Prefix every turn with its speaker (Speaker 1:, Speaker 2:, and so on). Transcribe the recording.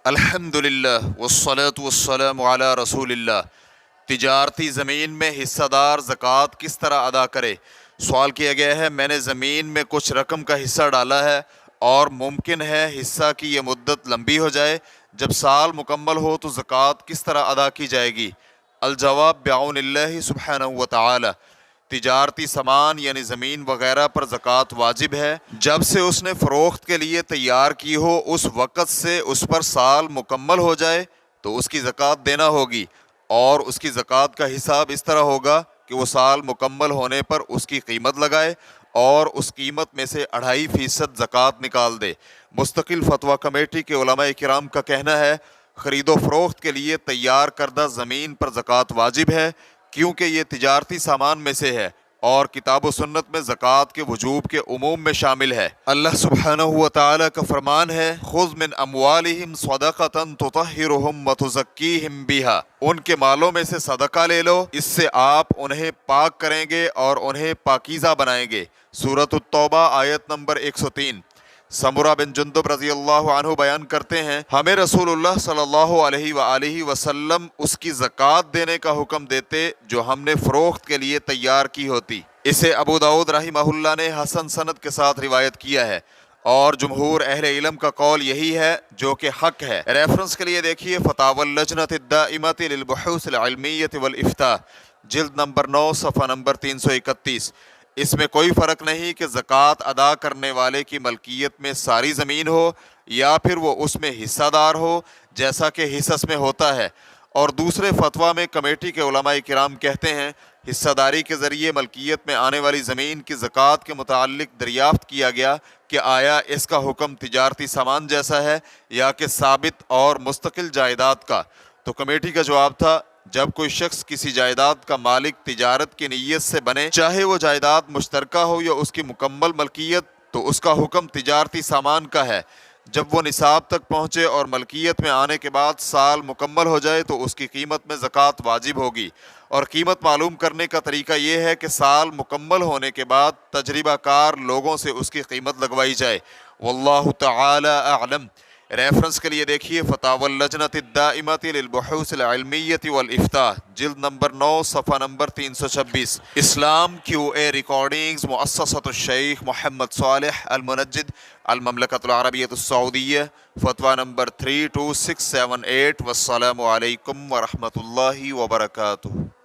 Speaker 1: الحمدللہ والصلاة والسلام علی رسول اللہ۔ تجارتی زمین میں حصہ دار زکوٰۃ کس طرح ادا کرے؟ سوال کیا گیا ہے، میں نے زمین میں کچھ رقم کا حصہ ڈالا ہے اور ممکن ہے حصہ کی یہ مدت لمبی ہو جائے، جب سال مکمل ہو تو زکوٰۃ کس طرح ادا کی جائے گی؟ الجواب بعون اللہ سبحانہ و تعالی۔ تجارتی سامان یعنی زمین وغیرہ پر زکوٰۃ واجب ہے جب سے اس نے فروخت کے لیے تیار کی ہو، اس وقت سے اس پر سال مکمل ہو جائے تو اس کی زکوٰۃ دینا ہوگی، اور اس کی زکوٰۃ کا حساب اس طرح ہوگا کہ وہ سال مکمل ہونے پر اس کی قیمت لگائے اور اس قیمت میں سے 2.5% زکوٰۃ نکال دے۔ مستقل فتویٰ کمیٹی کے علماء کرام کا کہنا ہے، خرید و فروخت کے لیے تیار کردہ زمین پر زکوٰۃ واجب ہے کیونکہ یہ تجارتی سامان میں سے ہے اور کتاب و سنت میں زکوٰۃ کے وجوب کے عموم میں شامل ہے۔ اللہ سبحانہ و تعالیٰ کا فرمان ہے، خذ من اموالہم صدقۃ تطہرہم وتزکیہم بہا، ان کے مالوں میں سے صدقہ لے لو، اس سے آپ انہیں پاک کریں گے اور انہیں پاکیزہ بنائیں گے۔ سورۃ التوبہ آیت نمبر 103۔ سمرہ بن جندب رضی اللہ عنہ بیان کرتے ہیں، ہمیں رسول اللہ صلی اللہ علیہ وآلہ وسلم اس کی زکوٰۃ دینے کا حکم دیتے جو ہم نے فروخت کے لیے تیار کی ہوتی۔ اسے ابو داؤد رحمہ اللہ نے حسن سند کے ساتھ روایت کیا ہے، اور جمہور اہل علم کا قول یہی ہے جو کہ حق ہے۔ ریفرنس کے لیے دیکھیے فتاوی اللجنۃ الدائمۃ للبحوث العلمیۃ والافتاء، جلد نمبر 9 صفحہ نمبر 331۔ اس میں کوئی فرق نہیں کہ زکوٰۃ ادا کرنے والے کی ملکیت میں ساری زمین ہو یا پھر وہ اس میں حصہ دار ہو، جیسا کہ حصص میں ہوتا ہے۔ اور دوسرے فتویٰ میں کمیٹی کے علماء کرام کہتے ہیں، حصہ داری کے ذریعے ملکیت میں آنے والی زمین کی زکوٰۃ کے متعلق دریافت کیا گیا کہ آیا اس کا حکم تجارتی سامان جیسا ہے یا کہ ثابت اور مستقل جائیداد کا؟ تو کمیٹی کا جواب تھا، جب کوئی شخص کسی جائیداد کا مالک تجارت کی نیت سے بنے، چاہے وہ جائیداد مشترکہ ہو یا اس کی مکمل ملکیت، تو اس کا حکم تجارتی سامان کا ہے۔ جب وہ نصاب تک پہنچے اور ملکیت میں آنے کے بعد سال مکمل ہو جائے تو اس کی قیمت میں زکوٰۃ واجب ہوگی، اور قیمت معلوم کرنے کا طریقہ یہ ہے کہ سال مکمل ہونے کے بعد تجربہ کار لوگوں سے اس کی قیمت لگوائی جائے۔ واللہ تعالی اعلم۔ ریفرنس کے لیے دیکھیے فتاوی اللجنۃ الدائمۃ للبحوث العلمیۃ والافتاء، جلد نمبر 9 صفحہ نمبر 326۔ اسلام کیو اے ریکارڈنگز، مؤسسۃ الشیخ محمد صالح المنجد، المملکۃ العربیۃ السعودیہ، فتویٰ نمبر 32678۔ والسلام علیکم ورحمۃ اللہ وبرکاتہ۔